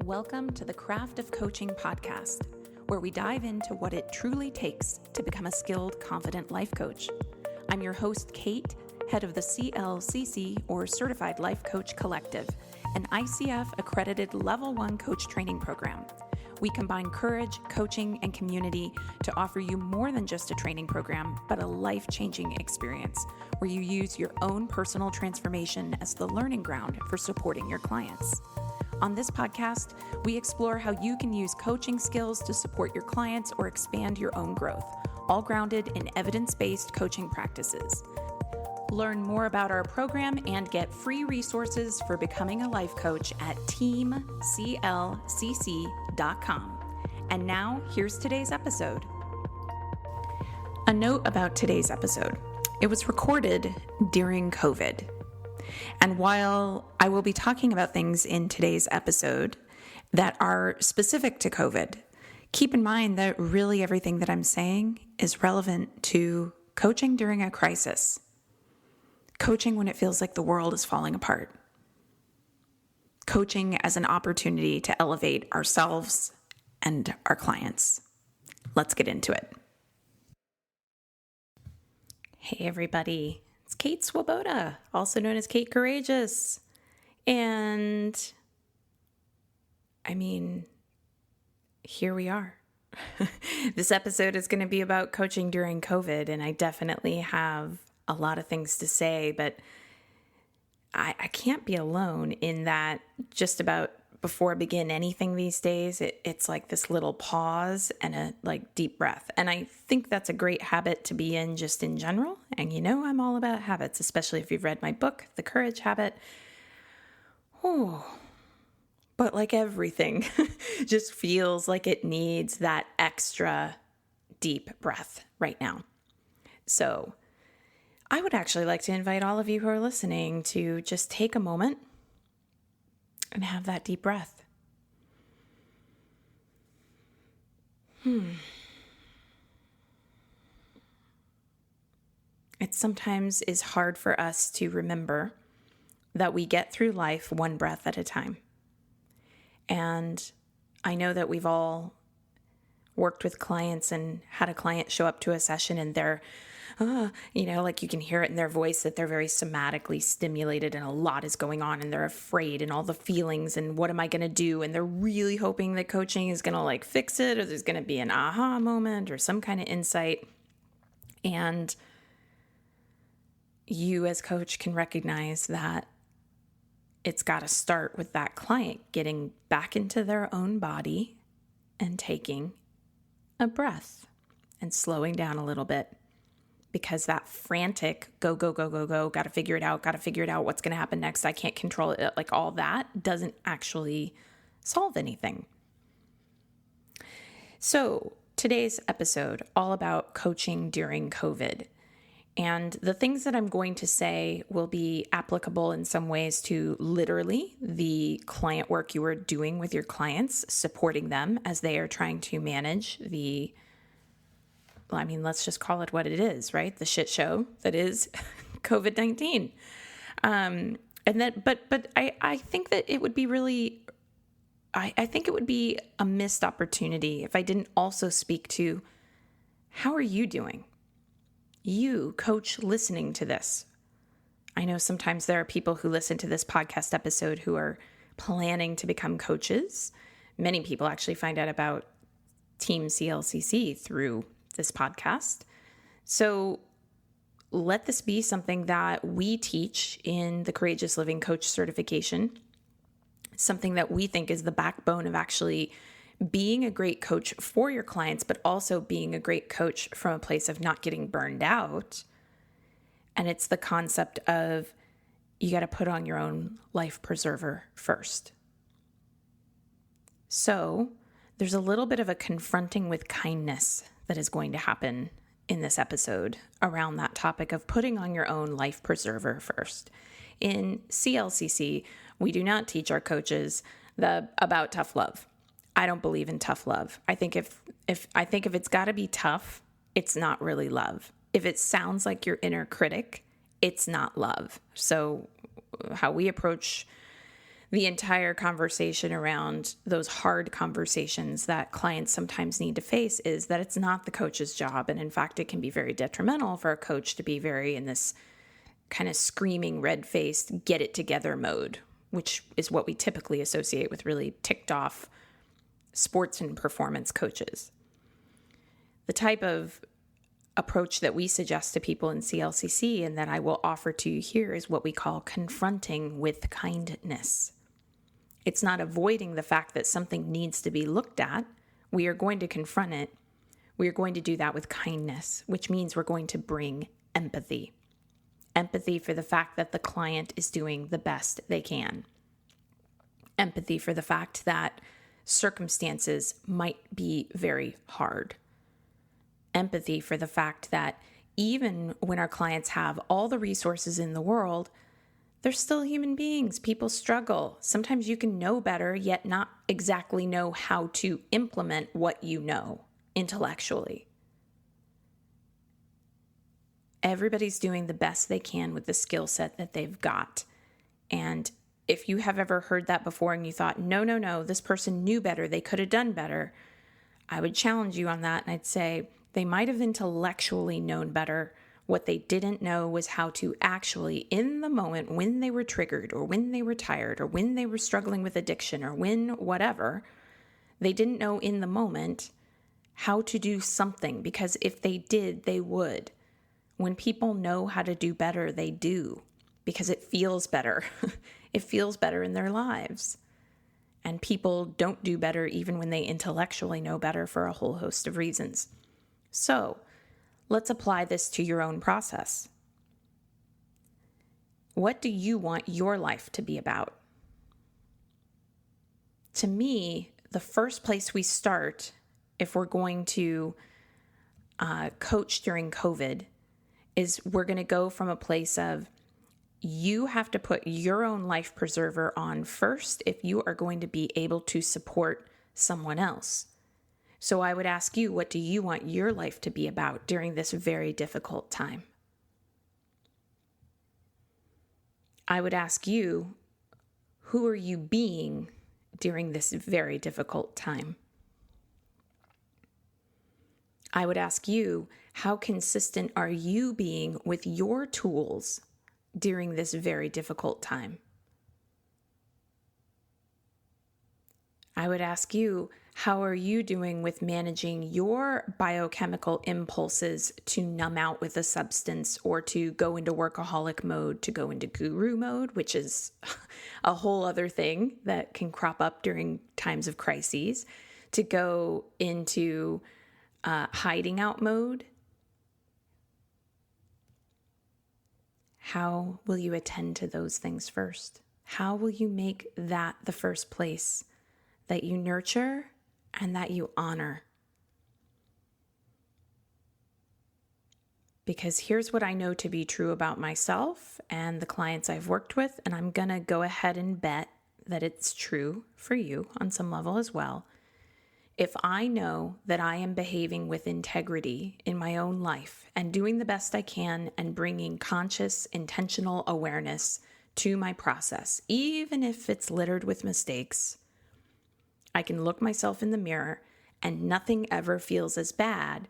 Welcome to the Craft of Coaching podcast, where we dive into what it truly takes to become a skilled, confident life coach. I'm your host, Kate, head of the CLCC, or Certified Life Coach Collective, an ICF-Accredited Level 1 coach training program. We combine courage, coaching, and community to offer you more than just a training program, but a life-changing experience where you use your own personal transformation as the learning ground for supporting your clients. On this podcast, we explore how you can use coaching skills to support your clients or expand your own growth, all grounded in evidence-based coaching practices. Learn more about our program and get free resources for becoming a life coach at teamclcc.com. And now, here's today's episode. A note about today's episode. It was recorded during COVID. And while I will be talking about things in today's episode that are specific to COVID, keep in mind that really everything that I'm saying is relevant to coaching during a crisis, coaching when it feels like the world is falling apart, coaching as an opportunity to elevate ourselves and our clients. Let's get into it. Hey, everybody. It's Kate Swoboda, also known as Kate Courageous. And here we are. This episode is going to be about coaching during COVID, and I definitely have a lot of things to say, but I can't be alone in that just about before I begin anything these days, it's like this little pause and a deep breath. And I think that's a great habit to be in just in general. And I'm all about habits, especially if you've read my book, The Courage Habit. Oh, but like everything, just feels like it needs that extra deep breath right now. So I would actually like to invite all of you who are listening to just take a moment and have that deep breath. It sometimes is hard for us to remember that we get through life one breath at a time. And I know that we've all worked with clients and had a client show up to a session and they're you can hear it in their voice that they're very somatically stimulated and a lot is going on and they're afraid and all the feelings and what am I going to do? And they're really hoping that coaching is going to fix it, or there's going to be an aha moment or some kind of insight. And you as coach can recognize that it's got to start with that client getting back into their own body and taking a breath and slowing down a little bit. Because that frantic go, got to figure it out, what's going to happen next, I can't control it, all that doesn't actually solve anything. So today's episode, all about coaching during COVID. And the things that I'm going to say will be applicable in some ways to literally the client work you are doing with your clients, supporting them as they are trying to manage let's just call it what it is, right? The shit show that is COVID-19. I think that it would be really, I think it would be a missed opportunity if I didn't also speak to how are you doing? You, coach, listening to this. I know sometimes there are people who listen to this podcast episode who are planning to become coaches. Many people actually find out about Team CLCC through this podcast. So let this be something that we teach in the Courageous Living Coach certification, something that we think is the backbone of actually being a great coach for your clients, but also being a great coach from a place of not getting burned out. And it's the concept of you got to put on your own life preserver first. So there's a little bit of a confronting with kindness that is going to happen in this episode around that topic of putting on your own life preserver first. In CLCC, we do not teach our coaches about tough love. I don't believe in tough love. I think if it's got to be tough, it's not really love. If it sounds like your inner critic, it's not love. So how we approach the entire conversation around those hard conversations that clients sometimes need to face is that it's not the coach's job. And in fact, it can be very detrimental for a coach to be very in this kind of screaming, red-faced, get it together mode, which is what we typically associate with really ticked off sports and performance coaches. The type of approach that we suggest to people in CLCC and that I will offer to you here is what we call confronting with kindness. It's not avoiding the fact that something needs to be looked at. We are going to confront it. We are going to do that with kindness, which means we're going to bring empathy. Empathy for the fact that the client is doing the best they can. Empathy for the fact that circumstances might be very hard. Empathy for the fact that even when our clients have all the resources in the world, they're still human beings. People struggle. Sometimes you can know better, yet not exactly know how to implement what you know intellectually. Everybody's doing the best they can with the skill set that they've got. And if you have ever heard that before and you thought, no, this person knew better, they could have done better, I would challenge you on that. And I'd say they might have intellectually known better. What they didn't know was how to actually, in the moment when they were triggered or when they were tired or when they were struggling with addiction or when whatever, they didn't know in the moment how to do something, because if they did, they would. When people know how to do better, they do, because it feels better. It feels better in their lives. And people don't do better even when they intellectually know better for a whole host of reasons. So let's apply this to your own process. What do you want your life to be about? To me, the first place we start, if we're going to coach during COVID, is we're going to go from a place of you have to put your own life preserver on first if you are going to be able to support someone else. So I would ask you, what do you want your life to be about during this very difficult time? I would ask you, who are you being during this very difficult time? I would ask you, how consistent are you being with your tools during this very difficult time? I would ask you, how are you doing with managing your biochemical impulses to numb out with a substance or to go into workaholic mode, to go into guru mode, which is a whole other thing that can crop up during times of crises, to go into hiding out mode? How will you attend to those things first? How will you make that the first place that you nurture and that you honor? Because here's what I know to be true about myself and the clients I've worked with, and I'm going to go ahead and bet that it's true for you on some level as well. If I know that I am behaving with integrity in my own life and doing the best I can and bringing conscious, intentional awareness to my process, even if it's littered with mistakes, I can look myself in the mirror and nothing ever feels as bad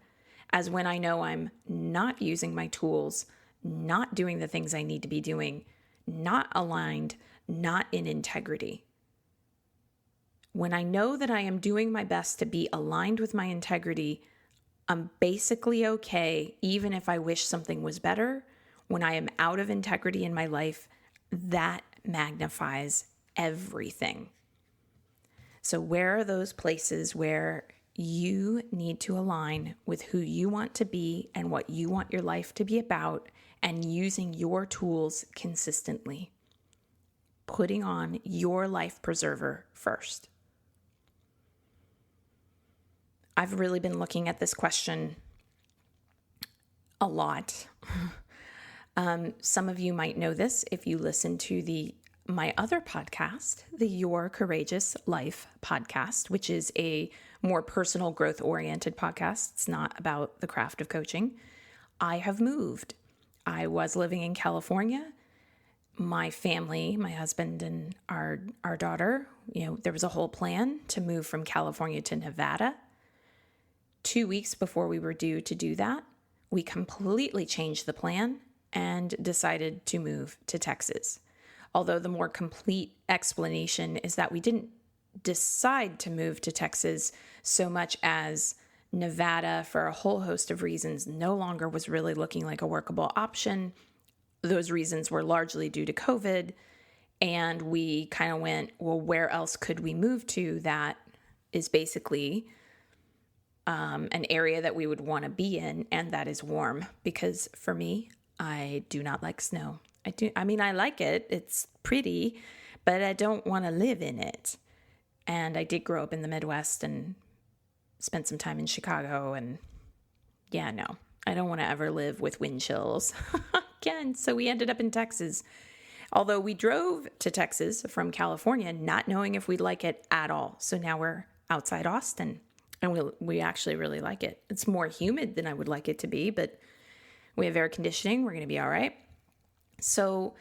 as when I know I'm not using my tools, not doing the things I need to be doing, not aligned, not in integrity. When I know that I am doing my best to be aligned with my integrity, I'm basically okay, even if I wish something was better. When I am out of integrity in my life, that magnifies everything. So where are those places where you need to align with who you want to be and what you want your life to be about, and using your tools consistently? Putting on your life preserver first. I've really been looking at this question a lot. Some of you might know this if you listen to my other podcast, the Your Courageous Life podcast, which is a more personal growth-oriented podcast. It's not about the craft of coaching. I have moved. I was living in California. my family, my husband and our daughter, there was a whole plan to move from California to Nevada. 2 weeks before we were due to do that, we completely changed the plan and decided to move to Texas. Although the more complete explanation is that we didn't decide to move to Texas so much as Nevada, for a whole host of reasons, no longer was really looking like a workable option. Those reasons were largely due to COVID. And we kind of went, well, where else could we move to that is basically an area that we would want to be in, and that is warm. Because for me, I do not like snow. I like it. It's pretty, but I don't want to live in it. And I did grow up in the Midwest and spent some time in Chicago. And yeah, no, I don't want to ever live with wind chills again. So we ended up in Texas. Although we drove to Texas from California, not knowing if we'd like it at all. So now we're outside Austin, and we actually really like it. It's more humid than I would like it to be, but we have air conditioning. We're going to be all right. So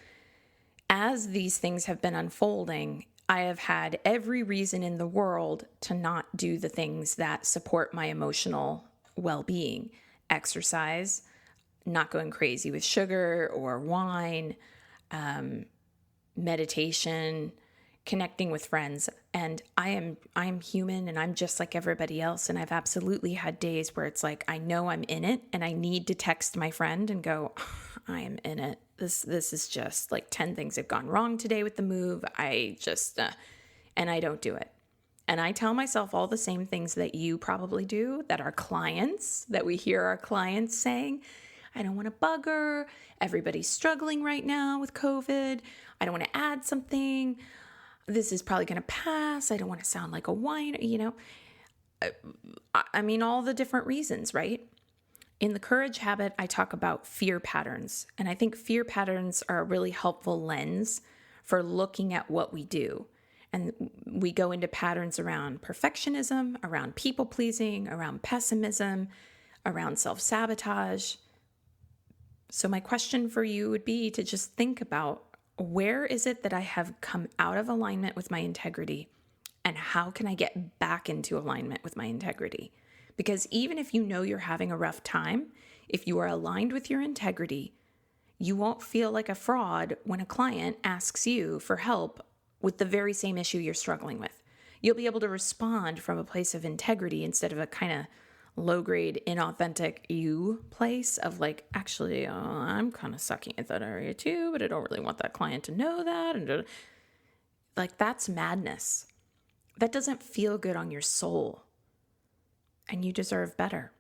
as these things have been unfolding, I have had every reason in the world to not do the things that support my emotional well-being. Exercise, not going crazy with sugar or wine, meditation, connecting with friends. And I'm human, and I'm just like everybody else. And I've absolutely had days where it's like, I know I'm in it and I need to text my friend and go, I am in it. This is just like 10 things have gone wrong today with the move. And I don't do it. And I tell myself all the same things that you probably do, that we hear our clients saying. I don't want to bug her. Everybody's struggling right now with COVID. I don't want to add something. This is probably going to pass. I don't want to sound like a whiner, all the different reasons, right? In the Courage Habit, I talk about fear patterns. And I think fear patterns are a really helpful lens for looking at what we do. And we go into patterns around perfectionism, around people pleasing, around pessimism, around self-sabotage. So my question for you would be to just think about, where is it that I have come out of alignment with my integrity, and how can I get back into alignment with my integrity? Because even if you know you're having a rough time, if you are aligned with your integrity, you won't feel like a fraud when a client asks you for help with the very same issue you're struggling with. You'll be able to respond from a place of integrity instead of a kind of low-grade, inauthentic you place of like, actually, I'm kind of sucking at that area too, but I don't really want that client to know that. And like, that's madness. That doesn't feel good on your soul. And you deserve better.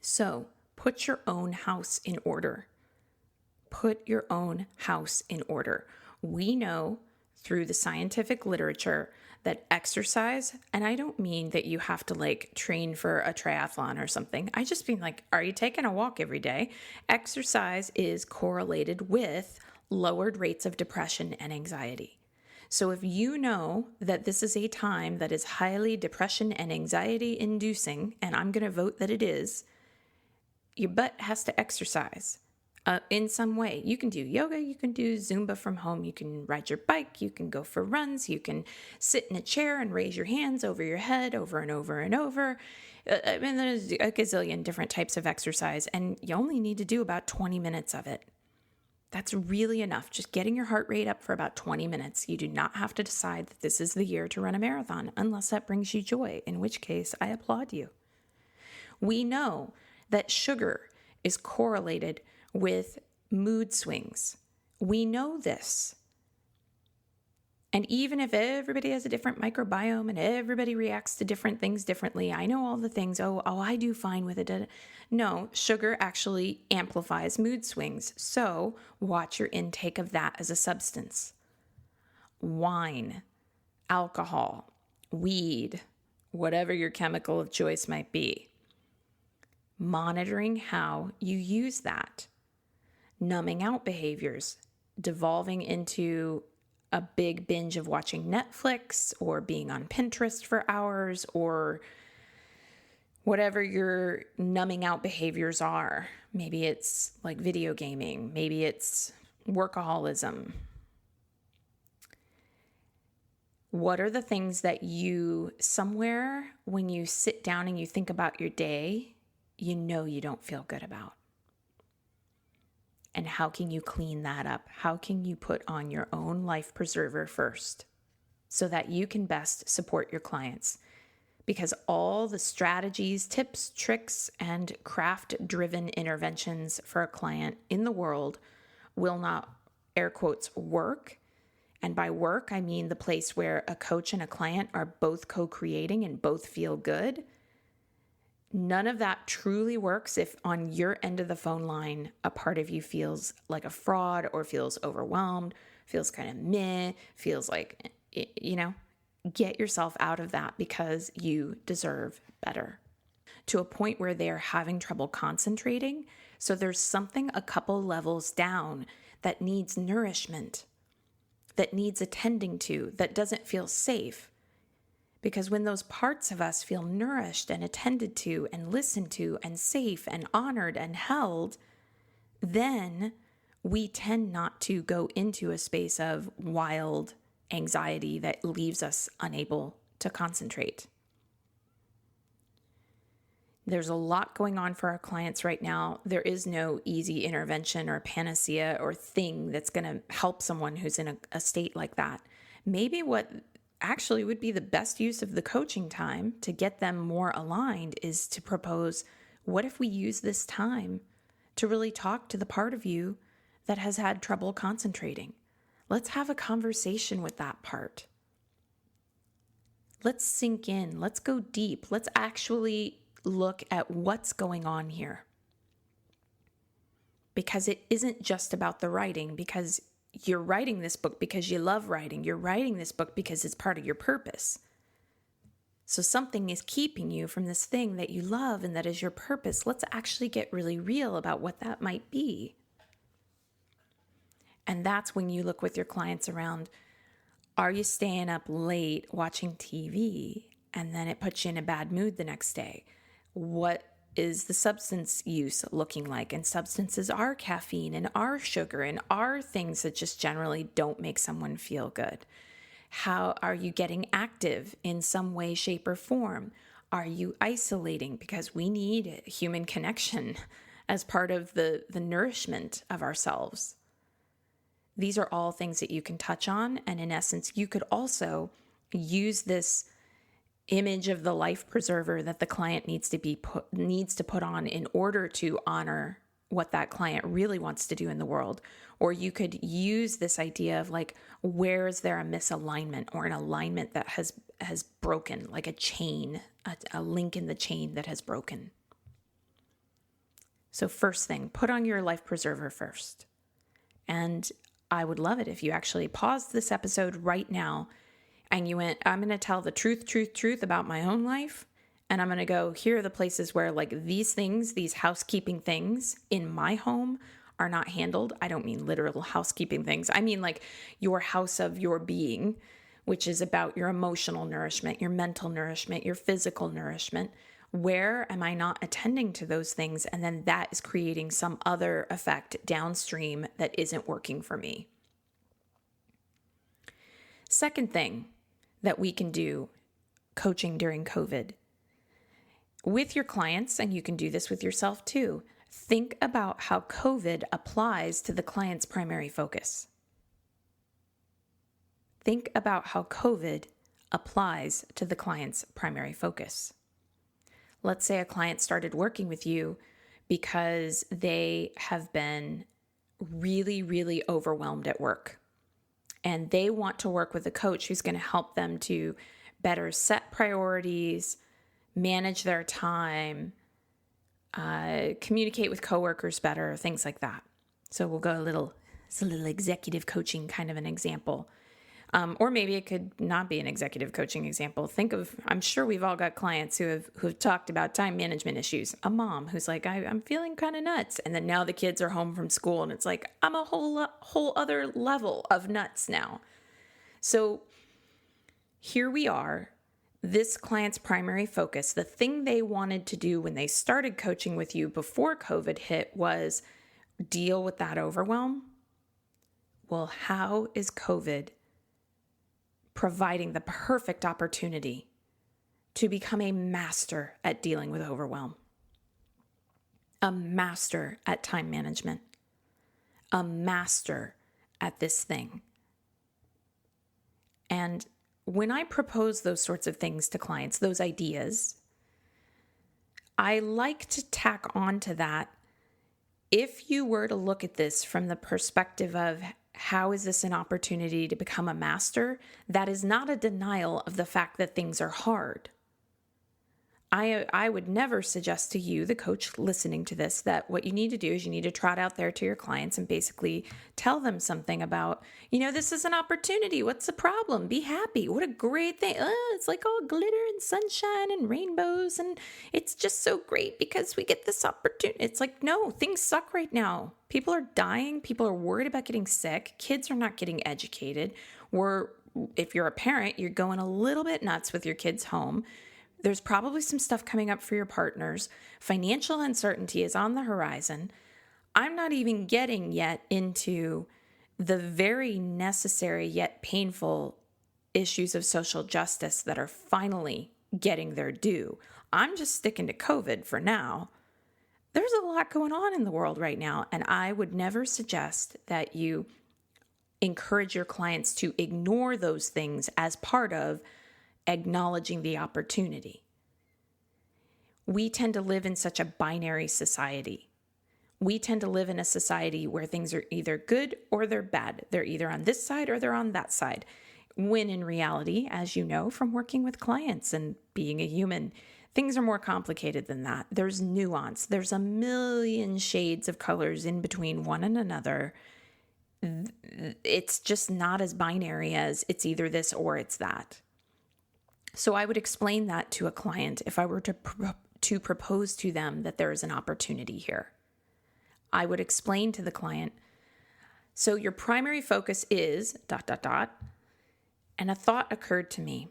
So put your own house in order. Put your own house in order. We know through the scientific literature that exercise, and I don't mean that you have to like train for a triathlon or something. I just mean like, are you taking a walk every day? Exercise is correlated with lowered rates of depression and anxiety. So if you know that this is a time that is highly depression and anxiety inducing, and I'm going to vote that it is, your butt has to exercise. In some way. You can do yoga, you can do Zumba from home, you can ride your bike, you can go for runs, you can sit in a chair and raise your hands over your head over and over and over. There's a gazillion different types of exercise, and you only need to do about 20 minutes of it. That's really enough. Just getting your heart rate up for about 20 minutes. You do not have to decide that this is the year to run a marathon unless that brings you joy, in which case I applaud you. We know that sugar is correlated with mood swings. We know this. And even if everybody has a different microbiome and everybody reacts to different things differently, I know all the things, I do fine with it. No, sugar actually amplifies mood swings. So watch your intake of that as a substance. Wine, alcohol, weed, whatever your chemical of choice might be. Monitoring how you use that. Numbing out behaviors, devolving into a big binge of watching Netflix or being on Pinterest for hours or whatever your numbing out behaviors are. Maybe it's like video gaming. Maybe it's workaholism. What are the things that you, somewhere when you sit down and you think about your day, you know you don't feel good about? And how can you clean that up? How can you put on your own life preserver first so that you can best support your clients? Because all the strategies, tips, tricks, and craft-driven interventions for a client in the world will not, air quotes, work. And by work, I mean the place where a coach and a client are both co-creating and both feel good. None of that truly works if on your end of the phone line, a part of you feels like a fraud or feels overwhelmed, feels kind of meh, feels like, get yourself out of that because you deserve better. To a point where they're having trouble concentrating. So there's something a couple levels down that needs nourishment, that needs attending to, that doesn't feel safe. Because when those parts of us feel nourished and attended to and listened to and safe and honored and held, then we tend not to go into a space of wild anxiety that leaves us unable to concentrate. There's a lot going on for our clients right now. There is no easy intervention or panacea or thing that's going to help someone who's in a state like that. Maybe what actually would be the best use of the coaching time to get them more aligned is to propose, what if we use this time to really talk to the part of you that has had trouble concentrating? Let's have a conversation with that part. Let's sink in. Let's go deep. Let's actually look at what's going on here. Because it isn't just about the writing, because you're writing this book because you love writing. You're writing this book because it's part of your purpose. So something is keeping you from this thing that you love and that is your purpose. Let's actually get really real about what that might be. And that's when you look with your clients around, are you staying up late watching TV and then it puts you in a bad mood the next day? What is the substance use looking like? And substances are caffeine and are sugar and are things that just generally don't make someone feel good. How are you getting active in some way, shape, or form? Are you isolating? Because we need human connection as part of the nourishment of ourselves. These are all things that you can touch on. And in essence, you could also use this image of the life preserver that the client needs to put on in order to honor what that client really wants to do in the world. Or you could use this idea of like, where is there a misalignment or an alignment that has broken, like a chain, a link in the chain that has broken. So first thing, put on your life preserver first. And I would love it if you actually paused this episode right now and you went, I'm going to tell the truth about my own life. And I'm going to go, here are the places where like these things, these housekeeping things in my home are not handled. I don't mean literal housekeeping things. I mean like your house of your being, which is about your emotional nourishment, your mental nourishment, your physical nourishment. Where am I not attending to those things? And then that is creating some other effect downstream that isn't working for me. Second thing that we can do coaching during COVID with your clients, and you can do this with yourself too, think about how COVID applies to the client's primary focus. Think about how COVID applies to the client's primary focus. Let's say a client started working with you because they have been really, really overwhelmed at work. And they want to work with a coach who's going to help them to better set priorities, manage their time, communicate with coworkers better, things like that. So we'll go it's a little executive coaching kind of an example. Or maybe it could not be an executive coaching example. I'm sure we've all got clients who've talked about time management issues. A mom who's like, I'm feeling kind of nuts. And then now the kids are home from school and it's like, I'm a whole other level of nuts now. So here we are, this client's primary focus, the thing they wanted to do when they started coaching with you before COVID hit was deal with that overwhelm. well, how is COVID providing the perfect opportunity to become a master at dealing with overwhelm, a master at time management, a master at this thing? And when I propose those sorts of things to clients, those ideas, I like to tack on to that. If you were to look at this from the perspective of how is this an opportunity to become a master, that is not a denial of the fact that things are hard. I would never suggest to you, the coach listening to this, that what you need to do is you need to trot out there to your clients and basically tell them something about, this is an opportunity. What's the problem? Be happy. What a great thing. It's like all glitter and sunshine and rainbows. And it's just so great because we get this opportunity. It's like, no, things suck right now. People are dying. People are worried about getting sick. Kids are not getting educated. If you're a parent, you're going a little bit nuts with your kids home. There's probably some stuff coming up for your partners. Financial uncertainty is on the horizon. I'm not even getting yet into the very necessary yet painful issues of social justice that are finally getting their due. I'm just sticking to COVID for now. There's a lot going on in the world right now, and I would never suggest that you encourage your clients to ignore those things as part of acknowledging the opportunity. We tend to live in such a binary society. We tend to live in a society where things are either good or they're bad. They're either on this side or they're on that side. When in reality, as you know from working with clients and being a human, things are more complicated than that. There's nuance. There's a million shades of colors in between one and another. It's just not as binary as it's either this or it's that. So I would explain that to a client if I were to propose to them that there is an opportunity here. I would explain to the client, so your primary focus is ... And a thought occurred to me.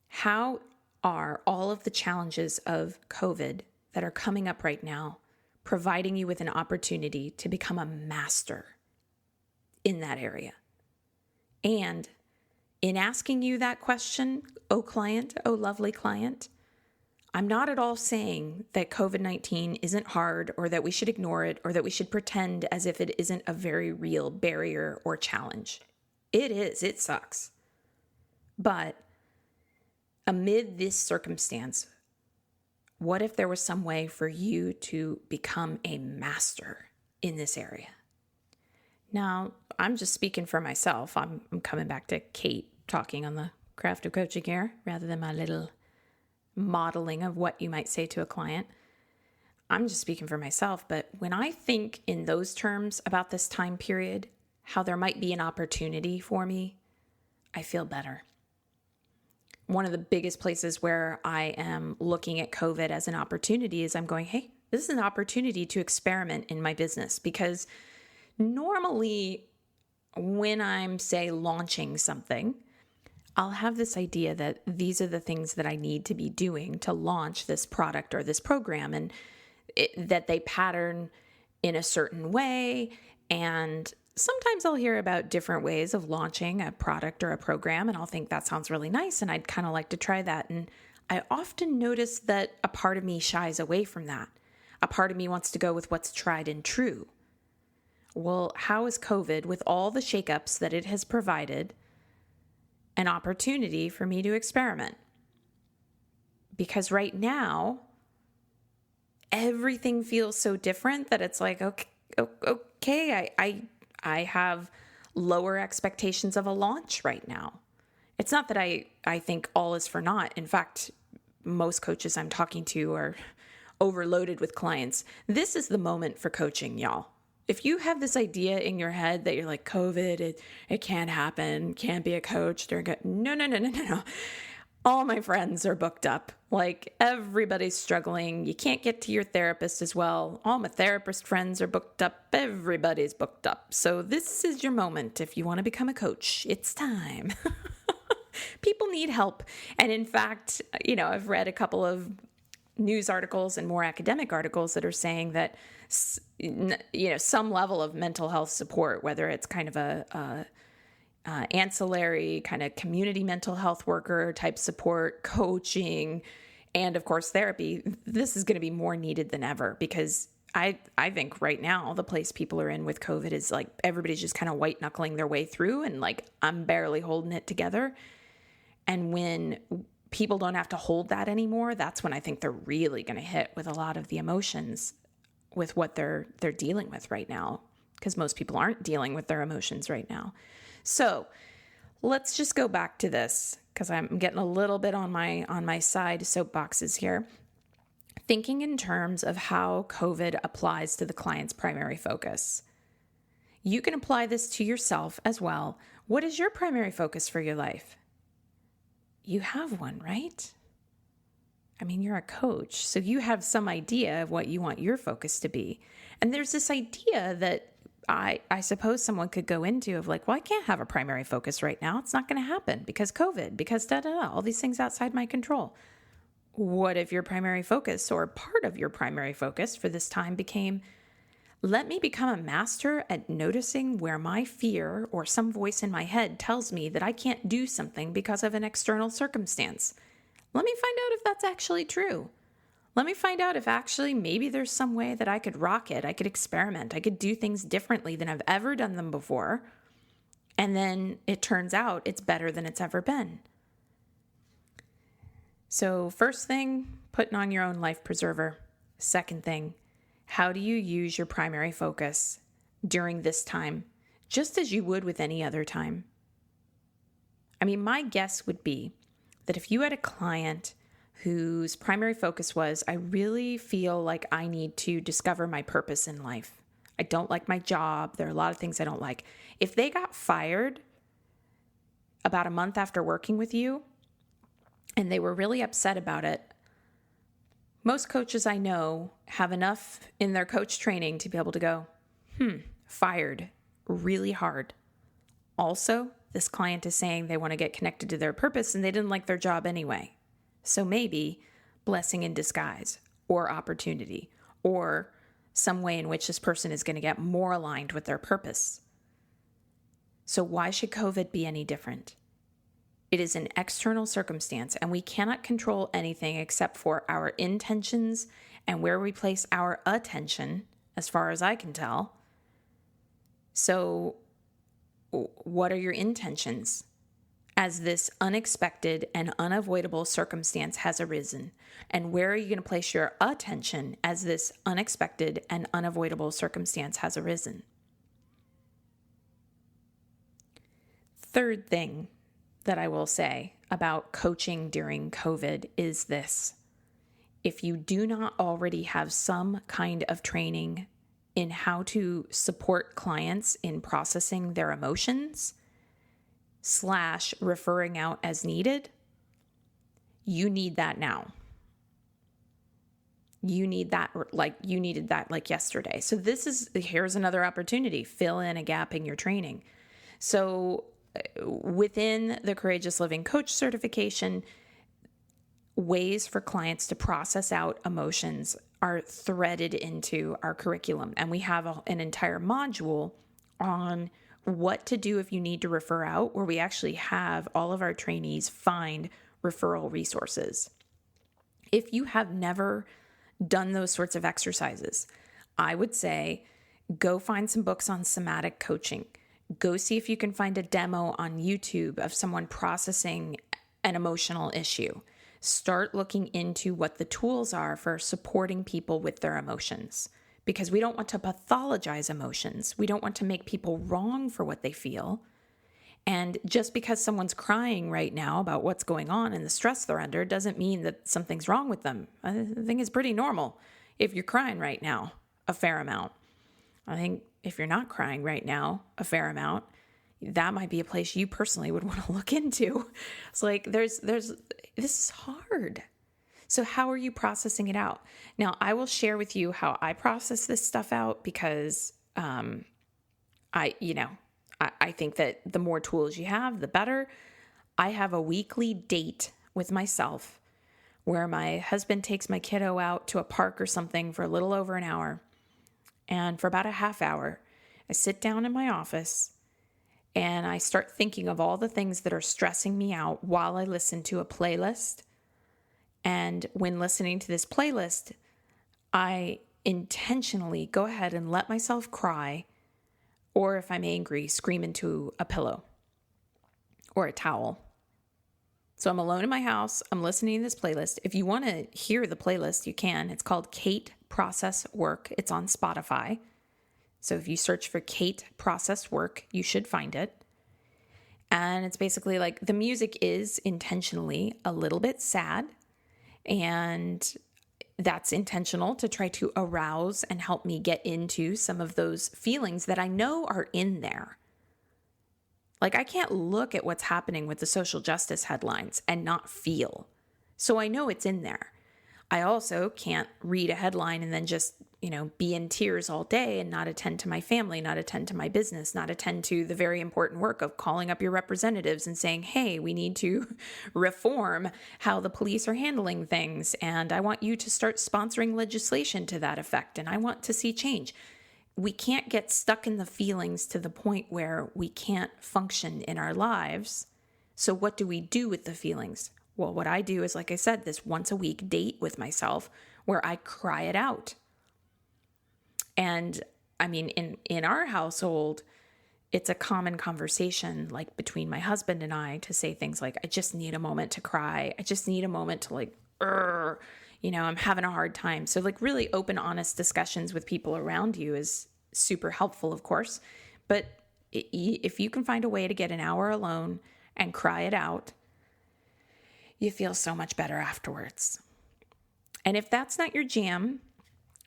How are all of the challenges of COVID that are coming up right now providing you with an opportunity to become a master in that area? And in asking you that question, oh client, oh lovely client, I'm not at all saying that COVID-19 isn't hard or that we should ignore it or that we should pretend as if it isn't a very real barrier or challenge. It is. It sucks. But amid this circumstance, what if there was some way for you to become a master in this area? Now, I'm just speaking for myself. I'm coming back to Kate talking on the craft of coaching here rather than my little modeling of what you might say to a client. I'm just speaking for myself. But when I think in those terms about this time period, how there might be an opportunity for me, I feel better. One of the biggest places where I am looking at COVID as an opportunity is I'm going, hey, this is an opportunity to experiment in my business, because normally when I'm, say, launching something, I'll have this idea that these are the things that I need to be doing to launch this product or this program, and that they pattern in a certain way. And sometimes I'll hear about different ways of launching a product or a program, and I'll think that sounds really nice, and I'd kind of like to try that. And I often notice that a part of me shies away from that. A part of me wants to go with what's tried and true. Well, how is COVID, with all the shakeups that it has provided, an opportunity for me to experiment? Because right now, everything feels so different that it's like, okay, I have lower expectations of a launch right now. It's not that I think all is for naught. In fact, most coaches I'm talking to are overloaded with clients. This is the moment for coaching, y'all. If you have this idea in your head that you're like, COVID, it can't happen, can't be a coach, no. All my friends are booked up. Like, everybody's struggling. You can't get to your therapist as well. All my therapist friends are booked up. Everybody's booked up. So this is your moment. If you want to become a coach, it's time. People need help. And in fact, I've read a couple of news articles and more academic articles that are saying that, some level of mental health support, whether it's kind of a ancillary kind of community mental health worker type support, coaching, and of course therapy, this is going to be more needed than ever, because I think right now the place people are in with COVID is like everybody's just kind of white knuckling their way through, and like I'm barely holding it together. And when people don't have to hold that anymore, that's when I think they're really going to hit with a lot of the emotions with what they're dealing with right now, because most people aren't dealing with their emotions right now. So let's just go back to this, because I'm getting a little bit on my side soapboxes here. Thinking in terms of how COVID applies to the client's primary focus. You can apply this to yourself as well. What is your primary focus for your life? You have one, right? I mean, you're a coach, so you have some idea of what you want your focus to be. And there's this idea that I suppose someone could go into of like, well, I can't have a primary focus right now. It's not going to happen because COVID, because all these things outside my control. What if your primary focus, or part of your primary focus for this time, became, let me become a master at noticing where my fear or some voice in my head tells me that I can't do something because of an external circumstance. Let me find out if that's actually true. Let me find out if actually maybe there's some way that I could rock it. I could experiment. I could do things differently than I've ever done them before. And then it turns out it's better than it's ever been. So first thing, putting on your own life preserver. Second thing, how do you use your primary focus during this time, just as you would with any other time? I mean, my guess would be that if you had a client whose primary focus was, I really feel like I need to discover my purpose in life. I don't like my job. There are a lot of things I don't like. If they got fired about a month after working with you, and they were really upset about it, most coaches I know have enough in their coach training to be able to go, fired, really hard. Also, this client is saying they want to get connected to their purpose and they didn't like their job anyway. So maybe blessing in disguise, or opportunity, or some way in which this person is going to get more aligned with their purpose. So why should COVID be any different? It is an external circumstance, and we cannot control anything except for our intentions and where we place our attention, as far as I can tell. So what are your intentions as this unexpected and unavoidable circumstance has arisen? And where are you going to place your attention as this unexpected and unavoidable circumstance has arisen? Third thing that I will say about coaching during COVID is this. If you do not already have some kind of training in how to support clients in processing their emotions / referring out as needed, you need that now. You need that you needed that like yesterday. So here's another opportunity. Fill in a gap in your training. So within the Courageous Living Coach certification, ways for clients to process out emotions are threaded into our curriculum. And we have an entire module on what to do if you need to refer out, where we actually have all of our trainees find referral resources. If you have never done those sorts of exercises, I would say go find some books on somatic coaching. Go see if you can find a demo on YouTube of someone processing an emotional issue. Start looking into what the tools are for supporting people with their emotions, because we don't want to pathologize emotions. We don't want to make people wrong for what they feel. And just because someone's crying right now about what's going on and the stress they're under doesn't mean that something's wrong with them. I think it's pretty normal if you're crying right now a fair amount. I think if you're not crying right now a fair amount, that might be a place you personally would want to look into. It's like this is hard. So how are you processing it out? Now, I will share with you how I process this stuff out, because I think that the more tools you have, the better. I have a weekly date with myself where my husband takes my kiddo out to a park or something for a little over an hour. And for about a half hour, I sit down in my office and I start thinking of all the things that are stressing me out while I listen to a playlist. And when listening to this playlist, I intentionally go ahead and let myself cry, or if I'm angry, scream into a pillow or a towel. So I'm alone in my house. I'm listening to this playlist. If you want to hear the playlist, you can. It's called Kate Process Work. It's on Spotify. So if you search for Kate Process Work, you should find it. And it's basically like the music is intentionally a little bit sad, and that's intentional to try to arouse and help me get into some of those feelings that I know are in there. Like, I can't look at what's happening with the social justice headlines and not feel. So I know it's in there. I also can't read a headline and then just, be in tears all day and not attend to my family, not attend to my business, not attend to the very important work of calling up your representatives and saying, hey, we need to reform how the police are handling things. And I want you to start sponsoring legislation to that effect. And I want to see change. We can't get stuck in the feelings to the point where we can't function in our lives. So what do we do with the feelings? Well, what I do is, like I said, this once a week date with myself where I cry it out. And I mean, in our household, it's a common conversation, like between my husband and I, to say things like, I just need a moment to cry. I just need a moment to I'm having a hard time. So like really open, honest discussions with people around you is super helpful, of course. But if you can find a way to get an hour alone and cry it out, you feel so much better afterwards. And if that's not your jam,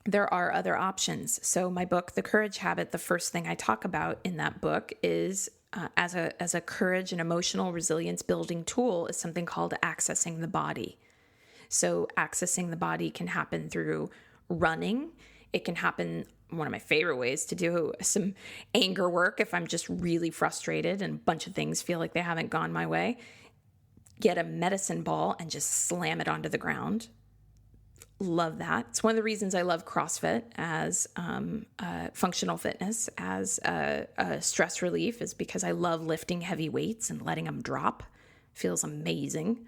there are other options. So my book, The Courage Habit, the first thing I talk about in that book is as a courage and emotional resilience building tool is something called accessing the body. So accessing the body can happen through running. It can happen, one of my favorite ways to do some anger work if I'm just really frustrated and a bunch of things feel like they haven't gone my way. Get a medicine ball and just slam it onto the ground. Love that. It's one of the reasons I love CrossFit as functional fitness, as a stress relief, is because I love lifting heavy weights and letting them drop. Feels amazing.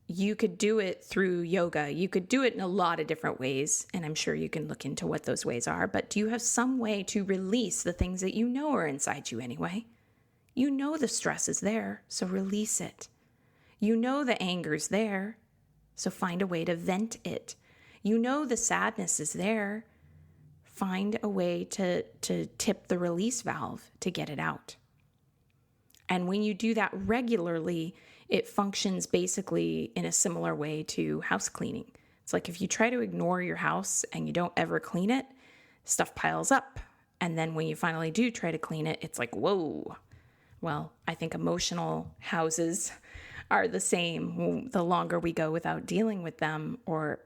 You could do it through yoga. You could do it in a lot of different ways, and I'm sure you can look into what those ways are. But do you have some way to release the things that you know are inside you anyway? You know the stress is there, so release it. You know the anger's there, so find a way to vent it. You know the sadness is there. Find a way to tip the release valve to get it out. And when you do that regularly, it functions basically in a similar way to house cleaning. It's like if you try to ignore your house and you don't ever clean it, stuff piles up. And then when you finally do try to clean it, it's like, whoa. Well, I think emotional houses are the same. The longer we go without dealing with them or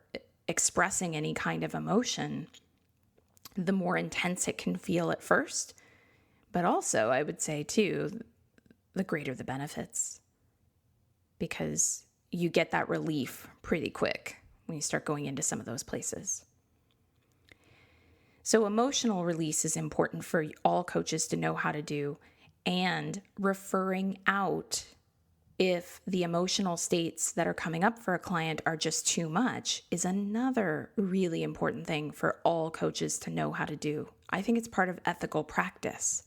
expressing any kind of emotion, the more intense it can feel at first. But also, I would say too, the greater the benefits, because you get that relief pretty quick when you start going into some of those places. So emotional release is important for all coaches to know how to do, and referring out if the emotional states that are coming up for a client are just too much is another really important thing for all coaches to know how to do. I think it's part of ethical practice.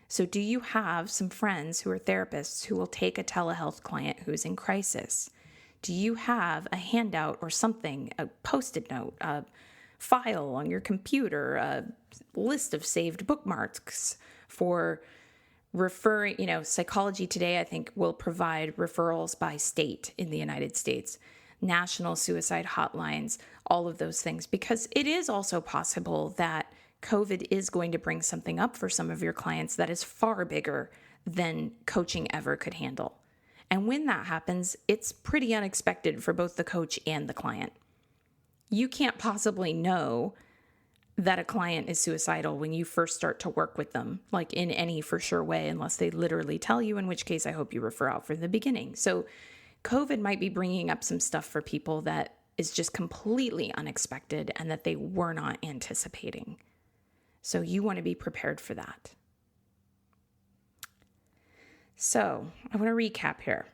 So do you have some friends who are therapists who will take a telehealth client who's in crisis? Do you have a handout or something, a Post-it note, a file on your computer, a list of saved bookmarks for referring? Psychology Today, I think, will provide referrals by state in the United States, national suicide hotlines, all of those things, because it is also possible that COVID is going to bring something up for some of your clients that is far bigger than coaching ever could handle. And when that happens, it's pretty unexpected for both the coach and the client. You can't possibly know that a client is suicidal when you first start to work with them, like in any for sure way, unless they literally tell you, in which case I hope you refer out from the beginning. So COVID might be bringing up some stuff for people that is just completely unexpected and that they were not anticipating. So you want to be prepared for that. So I want to recap here.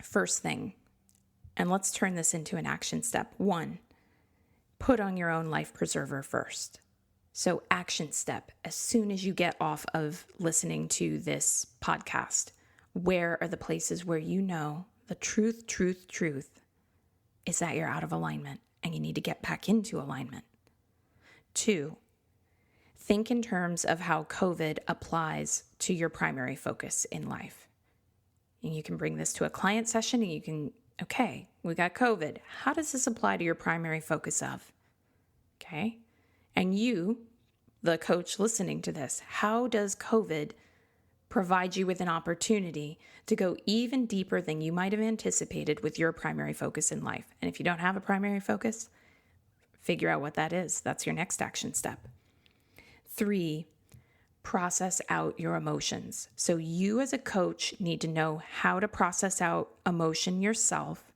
First thing, and let's turn this into an action step. 1, put on your own life preserver first. So action step, as soon as you get off of listening to this podcast, where are the places where you know the truth is that you're out of alignment and you need to get back into alignment? 2, think in terms of how COVID applies to your primary focus in life. And you can bring this to a client session and you can, okay, we got COVID. How does this apply to your primary focus of? Okay. And you, the coach listening to this, how does COVID provide you with an opportunity to go even deeper than you might have anticipated with your primary focus in life? And if you don't have a primary focus, figure out what that is. That's your next action step. 3, process out your emotions. So you as a coach need to know how to process out emotion yourself.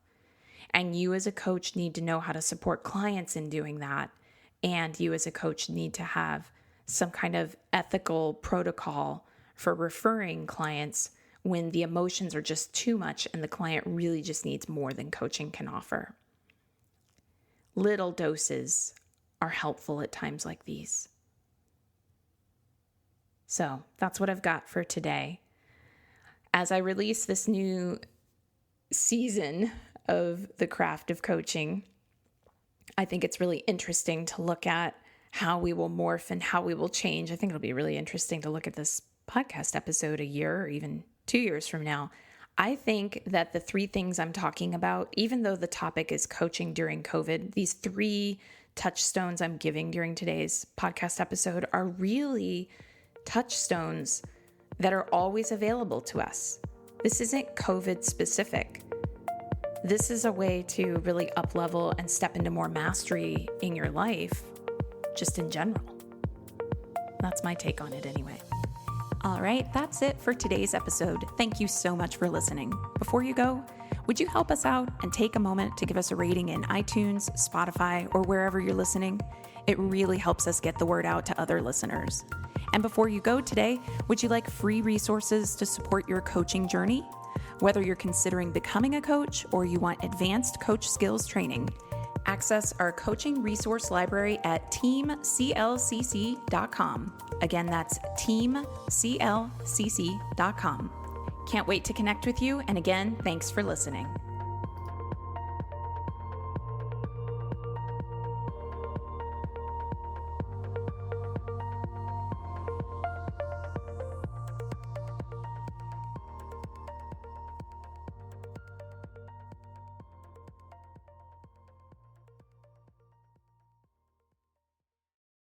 And you as a coach need to know how to support clients in doing that. And you as a coach need to have some kind of ethical protocol for referring clients when the emotions are just too much and the client really just needs more than coaching can offer. Little doses are helpful at times like these. So that's what I've got for today. As I release this new season of the craft of coaching, I think it's really interesting to look at how we will morph and how we will change. I think it'll be really interesting to look at this podcast episode a year or even 2 years from now. I think that the 3 things I'm talking about, even though the topic is coaching during COVID, these 3 touchstones I'm giving during today's podcast episode are really touchstones that are always available to us. This isn't COVID specific. This is a way to really up-level and step into more mastery in your life, just in general. That's my take on it anyway. All right, that's it for today's episode. Thank you so much for listening. Before you go, would you help us out and take a moment to give us a rating in iTunes, Spotify, or wherever you're listening? It really helps us get the word out to other listeners. And before you go today, would you like free resources to support your coaching journey? Whether you're considering becoming a coach or you want advanced coach skills training, access our coaching resource library at teamclcc.com. Again, that's teamclcc.com. Can't wait to connect with you. And again, thanks for listening.